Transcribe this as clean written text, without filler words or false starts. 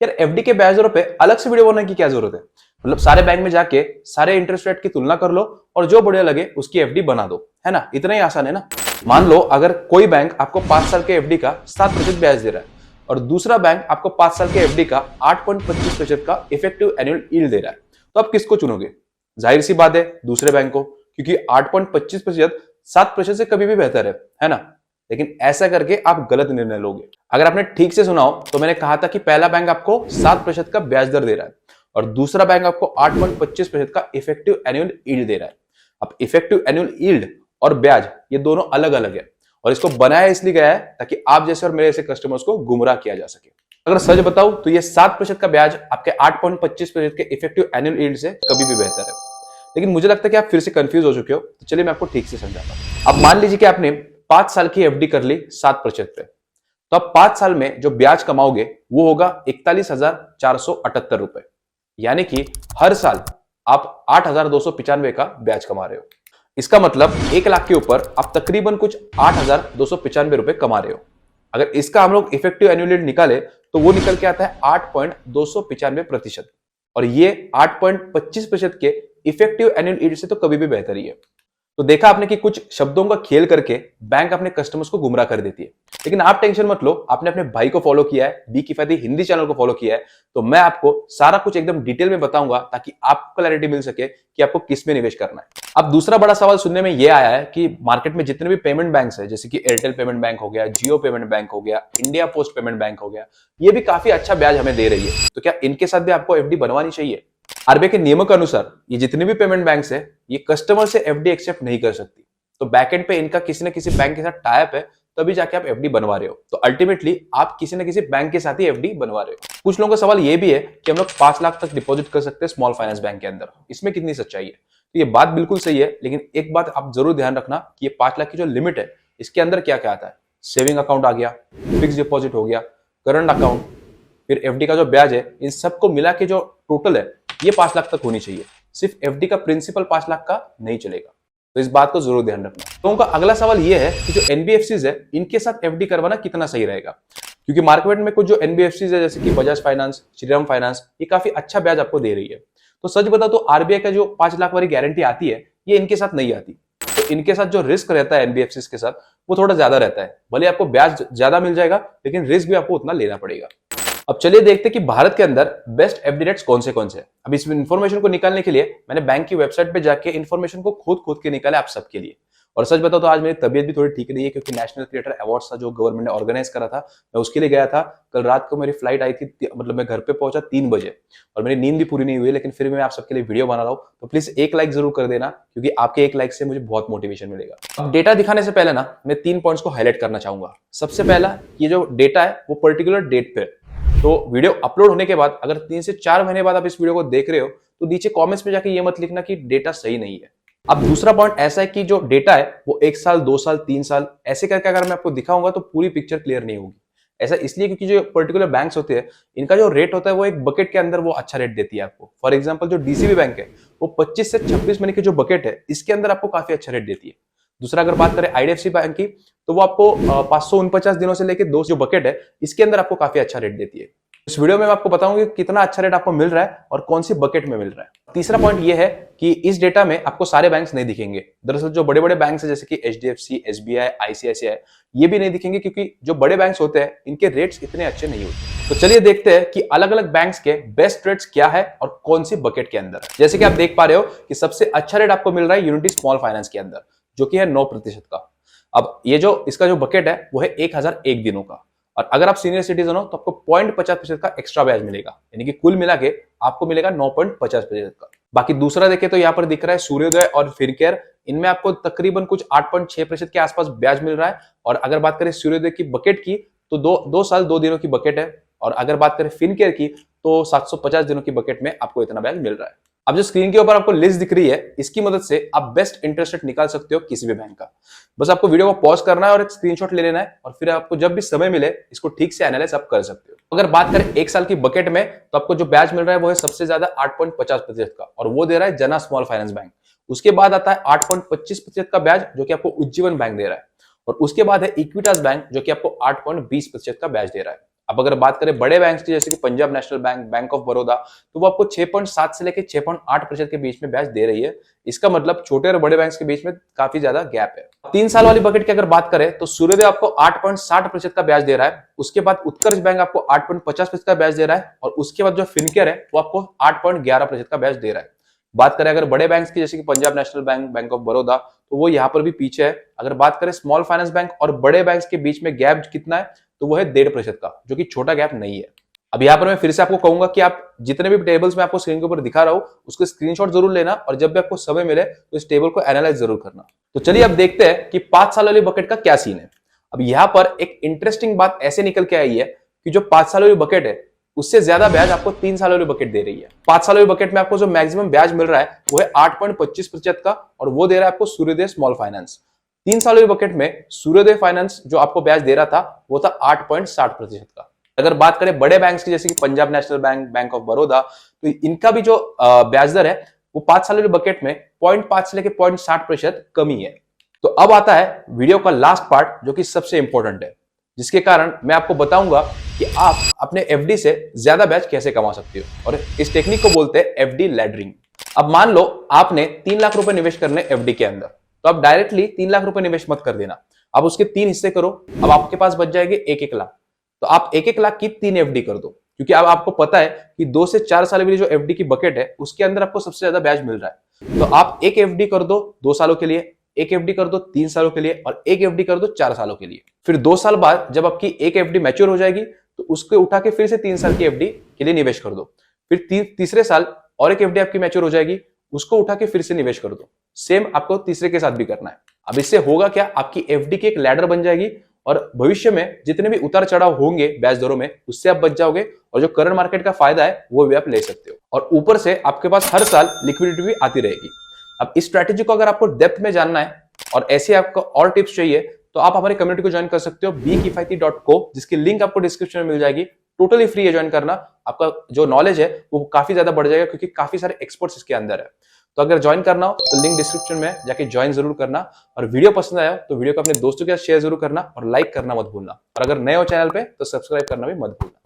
यार एफडी के ब्याज दरों पे अलग से वीडियो बनाने की क्या जरूरत है? मतलब सारे बैंक में जाके सारे इंटरेस्ट रेट की तुलना कर लो और जो बढ़िया लगे उसकी एफडी बना दो, है ना? इतना ही आसान है ना। मान लो अगर कोई बैंक आपको 5 साल के एफडी का 7% ब्याज दे रहा है और दूसरा बैंक आपको 5 साल के एफडी का 8.25% का इफेक्टिव एनुअल यील्ड दे रहा है, तो आप किसको चुनोगे? जाहिर सी बात है दूसरे बैंक को, क्योंकि 8.25% 7% से कभी भी बेहतर है ना? लेकिन ऐसा करके आप गलत निर्णय लोगे। अगर आपने ठीक से सुना हो तो मैंने कहा था कि पहला बैंक आपको 7% का ब्याज दर दे रहा है और दूसरा बैंक आपको 8.25% का इफेक्टिव एनुअल यील्ड दे रहा है। अब इफेक्टिव एनुअल यील्ड और ब्याज ये दोनों अलग अलग है और इसको बनाया इसलिए गया है ताकि आप जैसे और मेरे जैसे कस्टमर्स को गुमराह किया जा सके। अगर सच बताऊं तो ये 7% का ब्याज आपके 8.25% के इफेक्टिव एनुअल यील्ड से कभी भी बेहतर है। लेकिन मुझे लगता है कि आप फिर से कंफ्यूज हो चुके हो, तो चलिए मैं आपको ठीक से समझाता हूं। अब मान लीजिए कि आपने 5 साल की एफडी कर ली 7% पे, तो आप 5 साल में जो ब्याज कमाओगे वो होगा 41,478 रुपए, यानी कि हर साल आप 8,295 का ब्याज कमा रहे हो। इसका मतलब 1 लाख के ऊपर आप तकरीबन कुछ 8,295 रुपए कमा रहे हो। अगर इसका हम लोग इफेक्टिव एनुअल यील्ड निकाले तो वो निकल के आता है 8.295%, और ये 8.25% के इफेक्टिव एनुअल यील्ड से तो कभी भी बेहतर ही है। तो देखा आपने कि कुछ शब्दों का खेल करके बैंक अपने कस्टमर्स को गुमराह कर देती है। लेकिन आप टेंशन मत लो, आपने अपने भाई को फॉलो किया है, बी किफायती हिंदी चैनल को फॉलो किया है, तो मैं आपको सारा कुछ एकदम डिटेल में बताऊंगा ताकि आपको क्लैरिटी मिल सके कि आपको किस में निवेश करना है। अब दूसरा बड़ा सवाल सुनने में यह आया है कि मार्केट में जितने भी पेमेंट बैंक्स है, जैसे कि एयरटेल पेमेंट बैंक हो गया, जियो पेमेंट बैंक हो गया, इंडिया पोस्ट पेमेंट बैंक हो गया, ये भी काफी अच्छा ब्याज हमें दे रही है, तो क्या इनके साथ भी आपको एफडी बनवानी चाहिए? आरबीआई के नियमों के अनुसार ये जितने भी पेमेंट बैंक्स है ये कस्टमर से एफडी एक्सेप्ट नहीं कर सकती, तो बैकएंड पे इनका किसी न किसी बैंक के साथ टाई अप है, तभी जाके आप एफडी बनवा रहे हो। तो अल्टीमेटली आप किसी न किसी बैंक के साथ ही एफडी बनवा रहे हो। कुछ लोगों का सवाल ये भी है कि हम लोग 5 लाख तक डिपॉजिट कर सकते हैं स्मॉल फाइनेंस बैंक के अंदर, इसमें कितनी सच्चाई है? तो ये बात बिल्कुल सही है, लेकिन एक बात आप जरूर ध्यान रखना कि ये 5 लाख की जो लिमिट है इसके अंदर क्या क्या आता है। सेविंग अकाउंट आ गया, फिक्स डिपॉजिट हो गया, करंट अकाउंट, फिर एफडी का जो ब्याज है, इन सबको मिला के जो टोटल है ये 5 लाख तक होनी चाहिए। सिर्फ एफडी का प्रिंसिपल 5 लाख का नहीं चलेगा, तो इस बात को जरूर ध्यान रखना। तो उनका अगला सवाल ये है कि जो एनबीएफसीज है इनके साथ एफडी करवाना कितना सही रहेगा, क्योंकि मार्केट में कुछ जो एनबीएफसीज है जैसे कि बजाज फाइनेंस, श्रीराम फाइनेंस, ये काफी अच्छा ब्याज आपको दे रही है। तो सच बता तो आरबीआई का जो 5 लाख वाली गारंटी आती है ये इनके साथ नहीं आती। तो इनके साथ जो रिस्क रहता है एनबीएफसीज के साथ वो थोड़ा ज्यादा रहता है। भले आपको ब्याज ज्यादा मिल जाएगा लेकिन रिस्क भी आपको उतना लेना पड़ेगा। अब चलिए देखते हैं कि भारत के अंदर बेस्ट एफडी रेट्स कौन से हैं। अब इस इन्फॉर्मेशन को निकालने के लिए मैंने बैंक की वेबसाइट पे जाके इन्फॉर्मेशन को खोद के निकाला आप सबके लिए। और सच बताओ तो आज मेरी तबीयत भी थोड़ी ठीक नहीं है, क्योंकि नेशनल क्रिएटर अवार्ड्स था जो गवर्नमेंट ने ऑर्गेनाइज करा था, मैं उसके लिए गया था। कल रात को मेरी फ्लाइट आई थी, मतलब मैं घर पे पहुंचा 3 बजे और मेरी नींद भी पूरी नहीं हुई, लेकिन फिर मैं आप सबके लिए वीडियो बना रहा हूँ। तो प्लीज एक लाइक जरूर कर देना, क्योंकि आपके एक लाइक से मुझे बहुत मोटिवेशन मिलेगा। अब डेटा दिखाने से पहले ना मैं 3 पॉइंट्स को हाईलाइट करना चाहूंगा। सबसे पहला, ये जो डेटा है वो पर्टिकुलर डेट पे, तो वीडियो अपलोड होने के बाद अगर 3 से 4 महीने बाद आप इस वीडियो को देख रहे हो तो नीचे कमेंट्स में जाके ये मत लिखना कि डेटा सही नहीं है। अब दूसरा पॉइंट ऐसा है कि जो डेटा है वो 1 साल, 2 साल, 3 साल ऐसे करके अगर मैं आपको दिखाऊंगा तो पूरी पिक्चर क्लियर नहीं होगी। ऐसा इसलिए क्योंकि जो पर्टिकुलर बैंक्स होते हैं इनका जो रेट होता है वो एक बकेट के अंदर वो अच्छा रेट देती है आपको। फॉर एग्जांपल जो डीसीबी बैंक है वो 25 से 26 महीने की जो बकेट है इसके अंदर आपको काफी अच्छा रेट देती है। दूसरा अगर बात करें आईडीएफसी बैंक की, तो वो आपको 549 दिनों से लेकर 2 जो बकेट है इसके अंदर आपको काफी अच्छा रेट देती है। इस वीडियो में मैं आपको बताऊंगा कि कितना अच्छा रेट आपको मिल रहा है और कौन सी बकेट में मिल रहा है। तीसरा पॉइंट ये है कि इस डेटा में आपको सारे बैंक्स नहीं दिखेंगे। दरअसल जो बड़े बड़े बैंक्स हैं जैसे कि एचडीएफसी, एसबीआई, आईसीआईसीआई, ये भी नहीं दिखेंगे क्योंकि जो बड़े बैंक्स होते हैं इनके रेट्स इतने अच्छे नहीं होते। तो चलिए देखते हैं कि अलग अलग बैंक्स के बेस्ट रेट्स क्या है और कौन सी बकेट के अंदर है। जैसे कि आप देख पा रहे हो कि सबसे अच्छा रेट आपको मिल रहा है यूनिटी स्मॉल फाइनेंस के अंदर, जो कि है 9% का। अब ये जो इसका जो बकेट है वो है 1001 दिनों का, और अगर आप सीनियर सिटीजन हो तो आपको 0.50% का एक्स्ट्रा ब्याज मिलेगा, यानी कि कुल मिला के आपको मिलेगा 9.50% का। बाकी दूसरा देखें तो यहाँ पर दिख रहा है सूर्योदय और फिनकेयर, इनमें आपको तकरीबन कुछ 8.6% के आसपास ब्याज मिल रहा है। और अगर बात करें सूर्योदय की बकेट की तो 2 साल 2 दिनों की बकेट है, और अगर बात करें फिनकेयर की तो 750 दिनों की बकेट में आपको इतना ब्याज मिल रहा है। अब जो स्क्रीन के ऊपर आपको लिस्ट दिख रही है इसकी मदद से आप बेस्ट इंटरेस्ट रेट निकाल सकते हो किसी भी बैंक का। बस आपको वीडियो को पॉज करना है और एक स्क्रीनशॉट ले लेना है, और फिर आपको जब भी समय मिले इसको ठीक से एनालाइज आप कर सकते हो। अगर बात करें 1 साल की बकेट में तो आपको जो ब्याज मिल रहा है वो है सबसे ज्यादा 8.50% का, और वो दे रहा है जना स्मॉल फाइनेंस बैंक। उसके बाद आता है 8.25% का ब्याज जो कि आपको उज्जीवन बैंक दे रहा है, और उसके बाद है इक्विटास बैंक जो कि आपको 8.20% का ब्याज दे रहा है। अब अगर बात करें बड़े बैंक की, जैसे कि Punjab national bank, bank of Baroda, तो वो आपको 6.7 से लेकर 6.8% के बीच में ब्याज दे रही है। इसका मतलब छोटे और बड़े बैंक के बीच में काफी ज्यादा गैप है। 3 साल वाली बकेट की अगर बात करें तो सूर्योदय आपको 8.60% का ब्याज दे रहा है। उसके बाद उत्कर्ष बैंक आपको 8.50% का ब्याज दे रहा है और उसके बाद जो फिनकेयर है वो आपको 8.11% का ब्याज दे रहा है। बात करें अगर बड़े बैंक की, जैसे कि Punjab national bank, bank of Baroda, तो वो यहाँ पर भी पीछे है। अगर बात करें स्मॉल फाइनेंस बैंक और बड़े बैंक के बीच में गैप कितना है, तो वो है 1.5% का, जो कि छोटा गैप नहीं है। अब यहाँ पर मैं फिर से आपको कहूंगा कि आप जितने भी टेबल्स में आपको स्क्रीन के ऊपर दिखा रहा हूं उसको स्क्रीनशॉट जरूर लेना और जब भी आपको समय मिले तो इस टेबल को एनालाइज जरूर करना। तो चलिए अब देखते हैं कि 5 साल वाली बकेट का क्या सीन है। अब यहाँ पर एक इंटरेस्टिंग बात ऐसे निकल के आई है कि जो 5 साल वाली बकेट है उससे ज्यादा ब्याज आपको 3 साल वाली बकेट दे रही है। 5 साल वाली बकेट में आपको जो मैक्सिमम ब्याज मिल रहा है वो है 8.25% का और वो दे रहा है आपको सूर्योदय स्मॉल फाइनेंस। 3 साल वाली बकेट में सूर्योदय फाइनेंस जो आपको ब्याज दे रहा था वो था 8.60% का। अगर बात करें बड़े बैंक्स की, जैसे कि Punjab national bank, bank of Baroda, तो इनका भी जो ब्याज दर है वो 5 साल वाली बकेट में 0.5 से लेकर 0.60% कमी है। तो अब आता है वीडियो का लास्ट पार्ट, जो कि सबसे इंपॉर्टेंट है, जिसके कारण मैं आपको बताऊंगा कि आप अपने एफडी से ज्यादा ब्याज कैसे कमा सकते हो और इस टेक्निक को बोलते हैं एफडी लैडरिंग। अब मान लो आपने 3 लाख रुपए निवेश करने एफडी के अंदर, तो आप डायरेक्टली 3 लाख रुपए निवेश मत कर देना, आप उसके 3 हिस्से करो। अब आपके पास बच जाएंगे 1-1 लाख, तो आप 1-1 लाख की 3 एफडी कर दो, क्योंकि अब आपको पता है कि 2 से 4 साल वाली जो एफडी की बकेट है उसके अंदर आपको सबसे ज्यादा ब्याज मिल रहा है। तो आप एक एफडी कर दो 2 सालों के लिए, एक एफडी कर दो 3 सालों के लिए और एक एफडी कर दो 4 सालों के लिए। फिर 2 साल बाद जब आपकी एक एफडी मैच्योर हो जाएगी तो उसको उठा के फिर से 3 साल की एफडी के लिए निवेश कर दो। फिर तीसरे साल और एक एफडी आपकी मैच्योर हो जाएगी, उसको उठा के फिर से निवेश कर दो। सेम आपको तीसरे के साथ भी करना है। अब इससे होगा क्या, आपकी एफडी की एक लैडर बन जाएगी और भविष्य में जितने भी उतार चढ़ाव होंगे ब्याज दरों में उससे आप बच जाओगे और जो करंट मार्केट का फायदा है वो भी आप ले सकते हो और ऊपर से आपके पास हर साल लिक्विडिटी भी आती रहेगी। अब इस स्ट्रैटेजी को अगर आपको डेप्थ में जानना है और ऐसे आपको और टिप्स चाहिए तो आप हमारी कम्युनिटी को ज्वाइन कर सकते हो bkifaiti.co, जिसकी लिंक आपको डिस्क्रिप्शन में मिल जाएगी। टोटली फ्री है ज्वाइन करना, आपका जो नॉलेज है वो काफी ज्यादा बढ़ जाएगा क्योंकि काफी सारे एक्सपर्ट्स इसके अंदर है। तो अगर ज्वाइन करना हो तो लिंक डिस्क्रिप्शन में जाके ज्वाइन जरूर करना और वीडियो पसंद आया तो वीडियो को अपने दोस्तों के साथ शेयर जरूर करना और लाइक करना मत भूलना और अगर नए हो चैनल पे तो सब्सक्राइब करना भी मत भूलना।